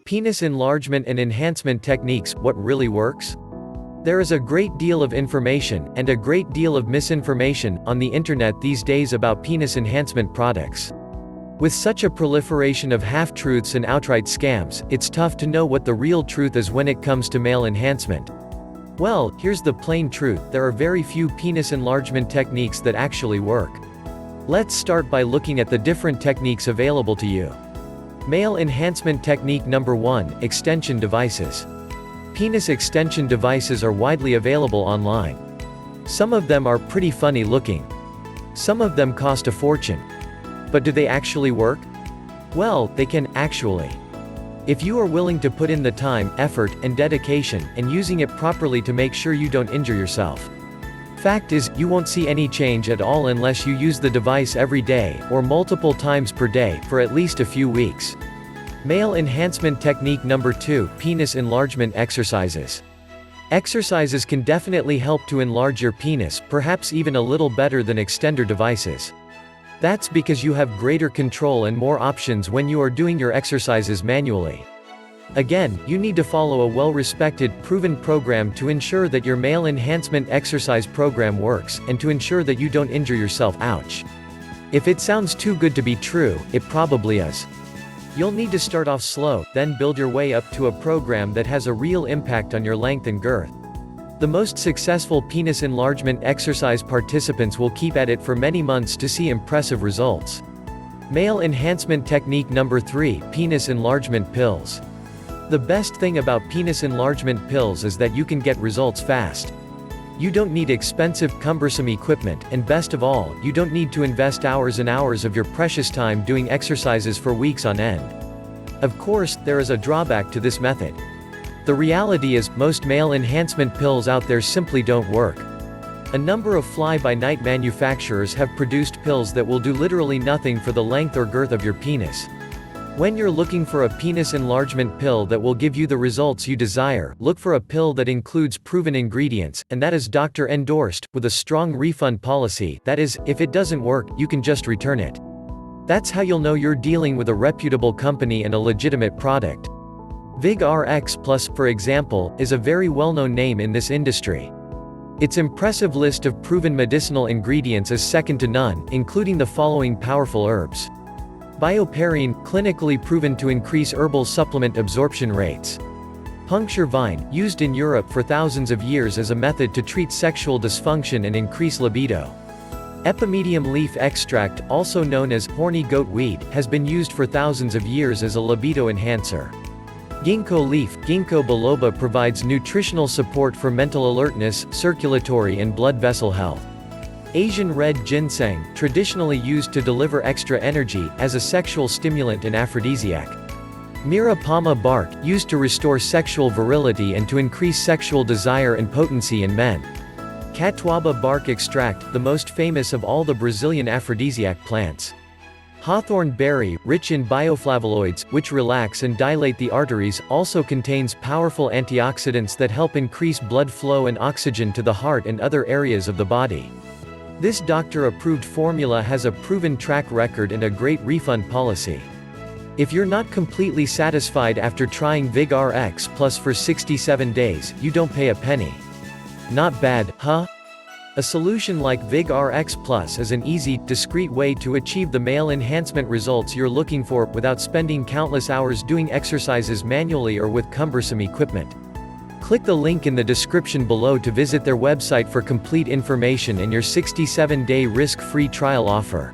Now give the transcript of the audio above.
Penis enlargement and enhancement techniques, what really works? There is a great deal of information, and a great deal of misinformation, on the internet these days about penis enhancement products. With such a proliferation of half-truths and outright scams, it's tough to know what the real truth is when it comes to male enhancement. Well, here's the plain truth: there are very few penis enlargement techniques that actually work. Let's start by looking at the different techniques available to you. Male enhancement technique number 1, extension devices. Penis extension devices are widely available online. Some of them are pretty funny looking. Some of them cost a fortune. But do they actually work? Well, they can, actually. If you are willing to put in the time, effort, and dedication, and using it properly to make sure you don't injure yourself. Fact is, you won't see any change at all unless you use the device every day, or multiple times per day, for at least a few weeks. Male enhancement technique number 2, penis enlargement exercises. Exercises can definitely help to enlarge your penis, perhaps even a little better than extender devices. That's because you have greater control and more options when you are doing your exercises manually. Again, you need to follow a well-respected, proven program to ensure that your male enhancement exercise program works, and to ensure that you don't injure yourself. Ouch. If it sounds too good to be true, it probably is. You'll need to start off slow, then build your way up to a program that has a real impact on your length and girth. The most successful penis enlargement exercise participants will keep at it for many months to see impressive results. Male enhancement technique number 3, penis enlargement pills. The best thing about penis enlargement pills is that you can get results fast. You don't need expensive, cumbersome equipment, and best of all, you don't need to invest hours and hours of your precious time doing exercises for weeks on end. Of course, there is a drawback to this method. The reality is, most male enhancement pills out there simply don't work. A number of fly-by-night manufacturers have produced pills that will do literally nothing for the length or girth of your penis. When you're looking for a penis enlargement pill that will give you the results you desire, look for a pill that includes proven ingredients, and that is doctor-endorsed, with a strong refund policy. That is, if it doesn't work, you can just return it. That's how you'll know you're dealing with a reputable company and a legitimate product. VigRx Plus, for example, is a very well-known name in this industry. Its impressive list of proven medicinal ingredients is second to none, including the following powerful herbs. Bioperine, clinically proven to increase herbal supplement absorption rates. Puncture vine, used in Europe for thousands of years as a method to treat sexual dysfunction and increase libido. Epimedium leaf extract, also known as horny goat weed, has been used for thousands of years as a libido enhancer. Ginkgo leaf, Ginkgo biloba, provides nutritional support for mental alertness, circulatory and blood vessel health. Asian red ginseng, traditionally used to deliver extra energy, as a sexual stimulant and aphrodisiac. Mira palma bark, used to restore sexual virility and to increase sexual desire and potency in men. Catuaba bark extract, the most famous of all the Brazilian aphrodisiac plants. Hawthorn berry, rich in bioflavonoids, which relax and dilate the arteries, also contains powerful antioxidants that help increase blood flow and oxygen to the heart and other areas of the body. This doctor-approved formula has a proven track record and a great refund policy. If you're not completely satisfied after trying VigRx Plus for 67 days, you don't pay a penny. Not bad, huh? A solution like VigRx Plus is an easy, discreet way to achieve the male enhancement results you're looking for, without spending countless hours doing exercises manually or with cumbersome equipment. Click the link in the description below to visit their website for complete information and your 67-day risk-free trial offer.